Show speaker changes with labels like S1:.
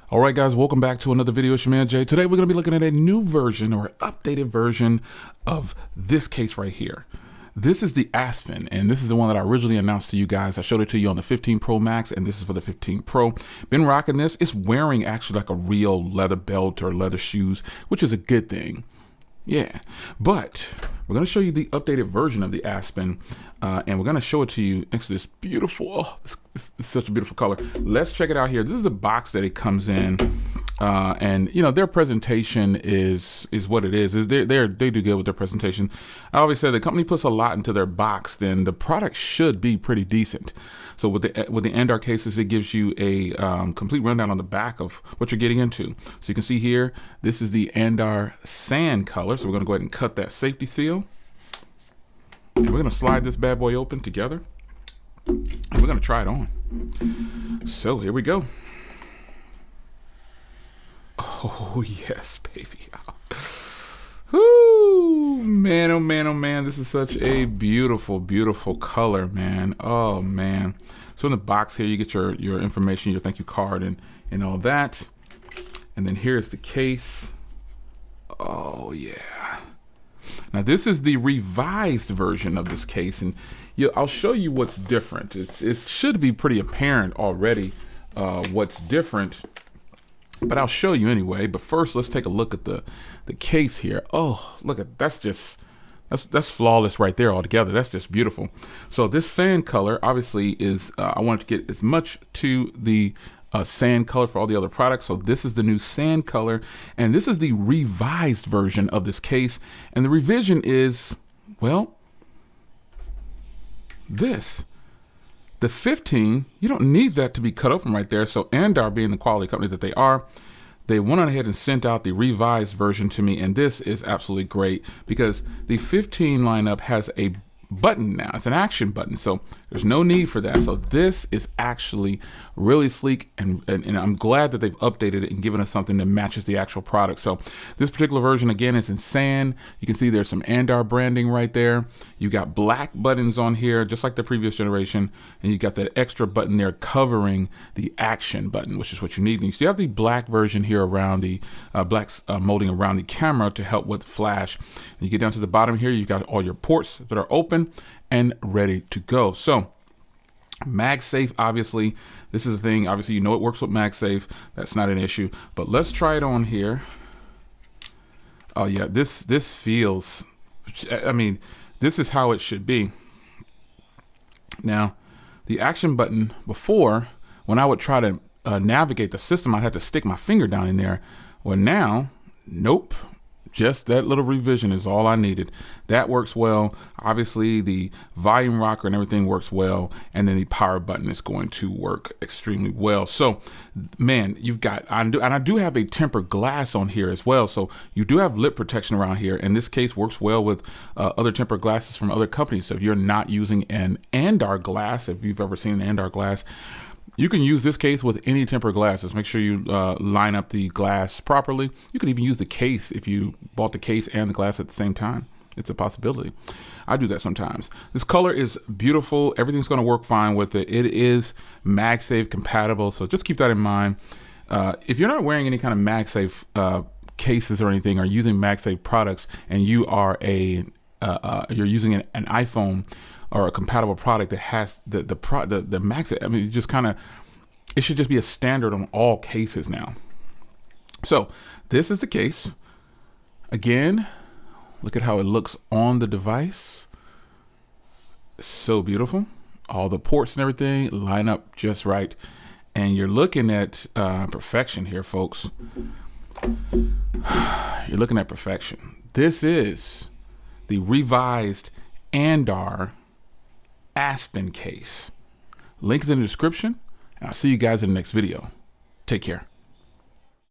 S1: All right, guys, welcome back to another video. It's your man Jay. Today we're going to be looking at a new version or updated version of this case right here. This is the ASPEN, and this is the one that I originally announced to you guys. I showed it to you on the 15 Pro Max, and this is for the 15 Pro. Been rocking this. It's wearing actually like a real leather belt or leather shoes, which is a good thing. Yeah, but we're going to show you the updated version of the ASPEN, and we're going to show it to you next to this beautiful, this is such a beautiful color. Let's check it out here. This is the box that it comes in, and you know, their presentation is what it is. They do good with their presentation. I always say the company puts a lot into their box, then the product should be pretty decent. So with the Andar cases, it gives you a complete rundown on the back of what you're getting into. So you can see here, this is the Andar sand color. So we're going to go ahead and cut that safety seal. And we're going to slide this bad boy open together. And we're going to try it on. So here we go. Oh, yes, baby. Whoo, man, oh man, oh man. This is such a beautiful, beautiful color, man. Oh, man. So in the box here, you get your information, your thank you card and all that. And then here's the case. Oh, yeah. Now, this is the revised version of this case, and I'll show you what's different. It should be pretty apparent already what's different, but I'll show you anyway. But first, let's take a look at the case here. Oh, look at that's flawless right there altogether. That's just beautiful. So this sand color obviously is I wanted to get as much to the sand color for all the other products. So this is the new sand color, and this is the revised version of this case. And the revision is, well, this. The 15, you don't need that to be cut open right there. So Andar, being the quality company that they are, they went on ahead and sent out the revised version to me. And this is absolutely great because the 15 lineup has a button now. It's an action button. So there's no need for that. So this is actually really sleek, and I'm glad that they've updated it and given us something that matches the actual product. So this particular version, again, is in sand. You can see there's some Andar branding right there. You got black buttons on here, just like the previous generation, and you got that extra button there covering the action button, which is what you need. And you have the black version here around the black molding around the camera to help with flash. And you get down to the bottom here, you got all your ports that are open and ready to go. So MagSafe, obviously, this is the thing. Obviously, you know it works with MagSafe. That's not an issue. But let's try it on here. Oh yeah, this feels, I mean, this is how it should be. Now, the action button before, when I would try to navigate the system, I'd have to stick my finger down in there. Well, now, nope. Just that little revision is all I needed. That works well. Obviously, the volume rocker and everything works well. And then the power button is going to work extremely well. So, man, you've got, and I do have a tempered glass on here as well. So you do have lip protection around here. And this case works well with other tempered glasses from other companies. So if you're not using an Andar glass, if you've ever seen an Andar glass, you can use this case with any tempered glasses. Make sure you line up the glass properly. You can even use the case if you bought the case and the glass at the same time. It's a possibility. I do that sometimes. This color is beautiful. Everything's going to work fine with it. It is MagSafe compatible, so just keep that in mind. If you're not wearing any kind of MagSafe cases or anything, or using MagSafe products, and you are you're using an iPhone or a compatible product that has the MagSafe, I mean, it just kind of, it should just be a standard on all cases now. So this is the case. Again, look at how it looks on the device. So beautiful. All the ports and everything line up just right. And you're looking at perfection here, folks. You're looking at perfection. This is the revised Andar ASPEN case. Link is in the description, and I'll see you guys in the next video. Take care.